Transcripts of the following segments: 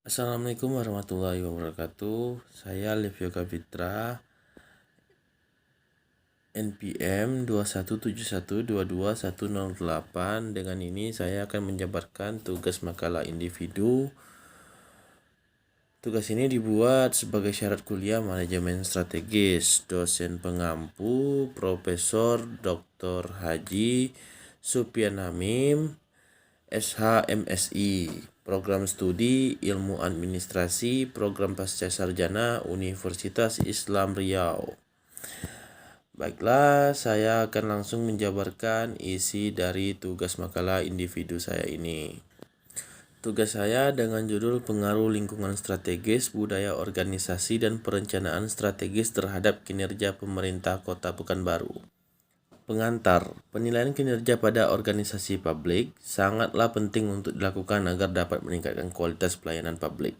Assalamualaikum warahmatullahi wabarakatuh. Saya Livio Kapitra, NPM 2171222108. Dengan ini saya akan menjabarkan tugas makalah individu. Tugas ini dibuat sebagai syarat kuliah manajemen strategis. Dosen pengampu Profesor Dr. Haji Supian Hamim, SH-MSI, Program Studi Ilmu Administrasi, Program Pasca Sarjana Universitas Islam Riau. Baiklah, saya akan langsung menjabarkan isi dari tugas makalah individu saya ini. Tugas saya dengan judul Pengaruh Lingkungan Strategis, Budaya Organisasi dan Perencanaan Strategis terhadap Kinerja Pemerintah Kota Pekanbaru. Pengantar, penilaian kinerja pada organisasi publik sangatlah penting untuk dilakukan agar dapat meningkatkan kualitas pelayanan publik.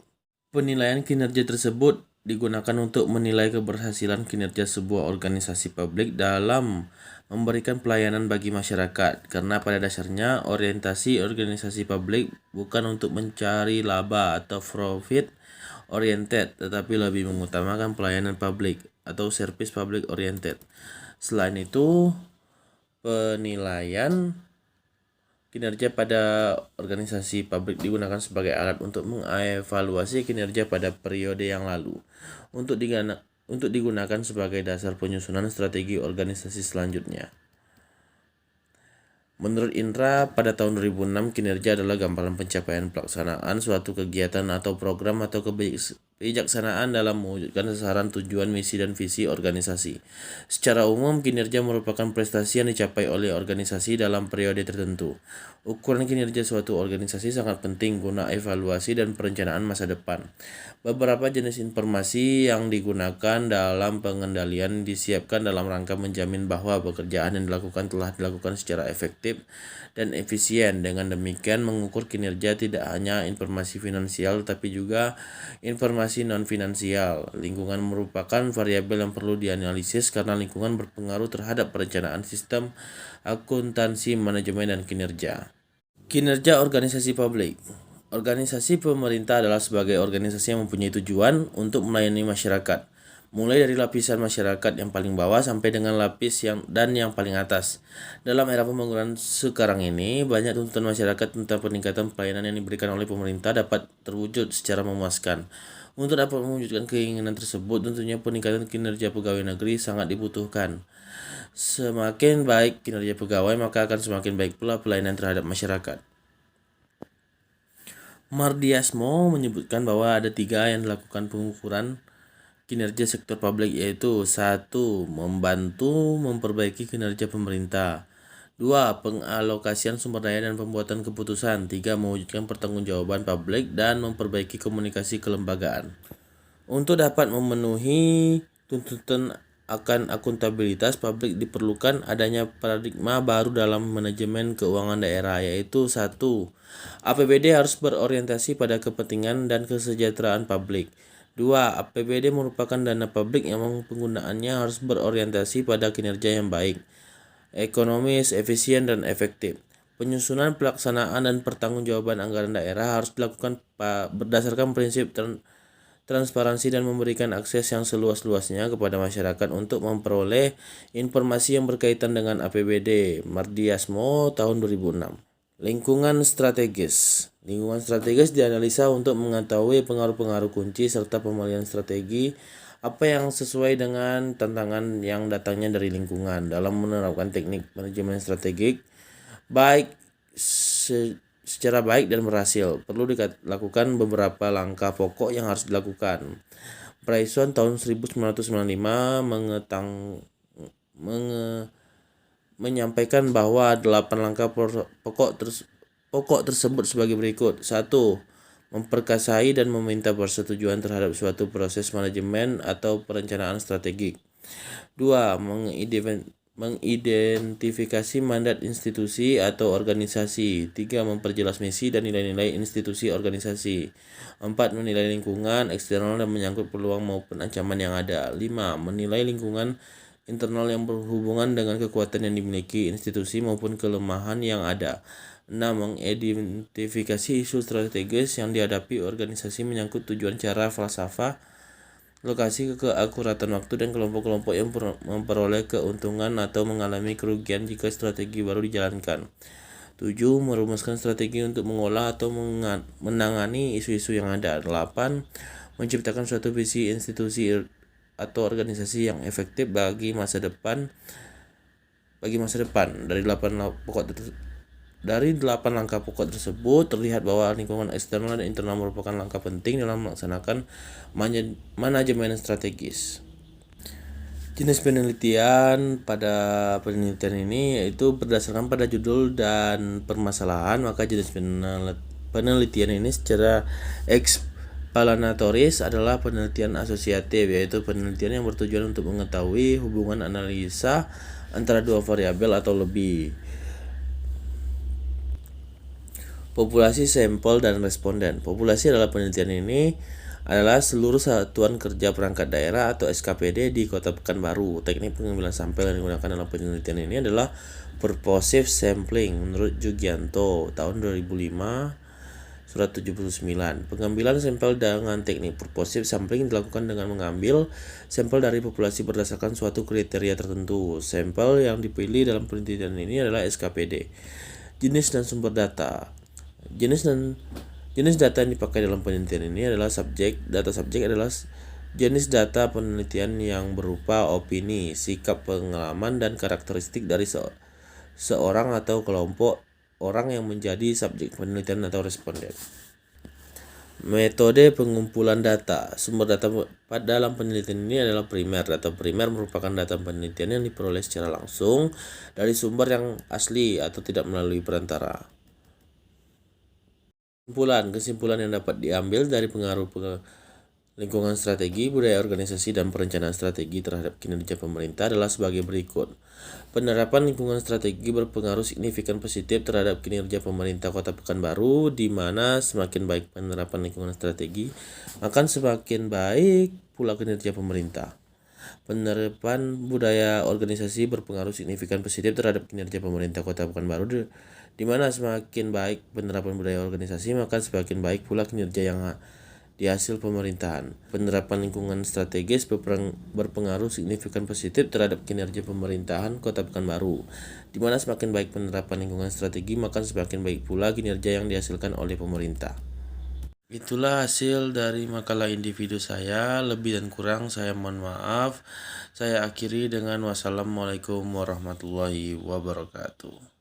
Penilaian kinerja tersebut digunakan untuk menilai keberhasilan kinerja sebuah organisasi publik dalam memberikan pelayanan bagi masyarakat, karena pada dasarnya orientasi organisasi publik bukan untuk mencari laba atau profit oriented, tetapi lebih mengutamakan pelayanan publik atau service public oriented. Selain itu, penilaian kinerja pada organisasi publik digunakan sebagai alat untuk mengevaluasi kinerja pada periode yang lalu, untuk digunakan sebagai dasar penyusunan strategi organisasi selanjutnya. Menurut Indra, pada tahun 2006 kinerja adalah gambaran pencapaian pelaksanaan suatu kegiatan atau program atau kebijaksanaan dalam mewujudkan sasaran, tujuan, misi, dan visi organisasi. Secara umum, kinerja merupakan prestasi yang dicapai oleh organisasi dalam periode tertentu. Ukuran kinerja suatu organisasi sangat penting guna evaluasi dan perencanaan masa depan. Beberapa jenis informasi yang digunakan dalam pengendalian disiapkan dalam rangka menjamin bahwa pekerjaan yang dilakukan telah dilakukan secara efektif dan efisien. Dengan demikian, mengukur kinerja tidak hanya informasi finansial tapi juga informasi non-finansial. Lingkungan merupakan variabel yang perlu dianalisis karena lingkungan berpengaruh terhadap perencanaan sistem akuntansi, manajemen, dan kinerja. Kinerja organisasi publik. Organisasi pemerintah adalah sebagai organisasi yang mempunyai tujuan untuk melayani masyarakat, mulai dari lapisan masyarakat yang paling bawah sampai dengan lapis yang paling atas. Dalam era pembangunan sekarang ini, banyak tuntutan masyarakat tentang peningkatan pelayanan yang diberikan oleh pemerintah dapat terwujud secara memuaskan. Untuk dapat mewujudkan keinginan tersebut, tentunya peningkatan kinerja pegawai negeri sangat dibutuhkan. Semakin baik kinerja pegawai, maka akan semakin baik pula pelayanan terhadap masyarakat. Mardiasmo menyebutkan bahwa ada 3 yang dilakukan pengukuran kinerja sektor publik, yaitu 1. Membantu memperbaiki kinerja pemerintah. 2. Pengalokasian sumber daya dan pembuatan keputusan. 3. Mewujudkan pertanggungjawaban publik dan memperbaiki komunikasi kelembagaan. Untuk dapat memenuhi tuntutan akan akuntabilitas publik diperlukan adanya paradigma baru dalam manajemen keuangan daerah, yaitu 1. APBD harus berorientasi pada kepentingan dan kesejahteraan publik. 2. APBD merupakan dana publik yang penggunaannya harus berorientasi pada kinerja yang baik, ekonomis, efisien, dan efektif. Penyusunan, pelaksanaan, dan pertanggungjawaban anggaran daerah harus dilakukan berdasarkan prinsip transparansi dan memberikan akses yang seluas-luasnya kepada masyarakat untuk memperoleh informasi yang berkaitan dengan APBD. Mardiasmo tahun 2006. Lingkungan strategis. Lingkungan strategis dianalisa untuk mengetahui pengaruh-pengaruh kunci serta pemilihan strategi apa yang sesuai dengan tantangan yang datangnya dari lingkungan. Dalam menerapkan teknik manajemen strategik secara baik dan berhasil, perlu dilakukan beberapa langkah pokok yang harus dilakukan. Bryson tahun 1995 menyampaikan bahwa 8 langkah pokok tersebut sebagai berikut. 1. Memperkasai dan meminta persetujuan terhadap suatu proses manajemen atau perencanaan strategik. 2. Mengidentifikasi mandat institusi atau organisasi. 3. Memperjelas misi dan nilai-nilai institusi organisasi. 4. Menilai lingkungan eksternal dan menyangkut peluang maupun ancaman yang ada. 5. Menilai lingkungan internal yang berhubungan dengan kekuatan yang dimiliki institusi maupun kelemahan yang ada. 6. Mengidentifikasi isu strategis yang dihadapi organisasi menyangkut tujuan, cara, falsafah, lokasi, keakuratan waktu, dan kelompok-kelompok yang memperoleh keuntungan atau mengalami kerugian jika strategi baru dijalankan. 7. Merumuskan strategi untuk mengolah atau menangani isu-isu yang ada. 8. Menciptakan suatu visi institusi atau organisasi yang efektif bagi masa depan. Dari 8 langkah pokok tersebut terlihat bahwa lingkungan eksternal dan internal merupakan langkah penting dalam melaksanakan manajemen strategis. Jenis penelitian pada penelitian ini yaitu berdasarkan pada judul dan permasalahan, maka jenis penelitian ini secara explanatoris adalah penelitian asosiatif, yaitu penelitian yang bertujuan untuk mengetahui hubungan analisa antara dua variabel atau lebih. Populasi, sampel, dan responden. Populasi adalah penelitian ini adalah seluruh satuan kerja perangkat daerah atau SKPD di Kota Pekanbaru. Teknik pengambilan sampel yang digunakan dalam penelitian ini adalah purposive sampling menurut Jugianto tahun 2005 surat 79. Pengambilan sampel dengan teknik purposive sampling dilakukan dengan mengambil sampel dari populasi berdasarkan suatu kriteria tertentu. Sampel yang dipilih dalam penelitian ini adalah SKPD. Jenis dan sumber data. Jenis data yang dipakai dalam penelitian ini adalah subjek. Data subjek adalah jenis data penelitian yang berupa opini, sikap, pengalaman, dan karakteristik dari seorang atau kelompok orang yang menjadi subjek penelitian atau responden. Metode pengumpulan data. Sumber data dalam penelitian ini adalah primer. Data primer merupakan data penelitian yang diperoleh secara langsung dari sumber yang asli atau tidak melalui perantara. Kesimpulan yang dapat diambil dari pengaruh lingkungan strategi, budaya organisasi, dan perencanaan strategi terhadap kinerja pemerintah adalah sebagai berikut. Penerapan lingkungan strategi berpengaruh signifikan positif terhadap kinerja pemerintah Kota Pekanbaru, di mana semakin baik penerapan lingkungan strategi, maka semakin baik pula kinerja pemerintah. Penerapan budaya organisasi berpengaruh signifikan positif terhadap kinerja pemerintah Kota Pekanbaru, di mana semakin baik penerapan budaya organisasi, maka semakin baik pula kinerja yang di hasil pemerintahan. Penerapan lingkungan strategis berpengaruh signifikan positif terhadap kinerja pemerintahan Kota Pekanbaru, di mana semakin baik penerapan lingkungan strategi, maka semakin baik pula kinerja yang dihasilkan oleh pemerintah. Itulah hasil dari makalah individu saya. Lebih dan kurang saya mohon maaf. Saya akhiri dengan wassalamualaikum warahmatullahi wabarakatuh.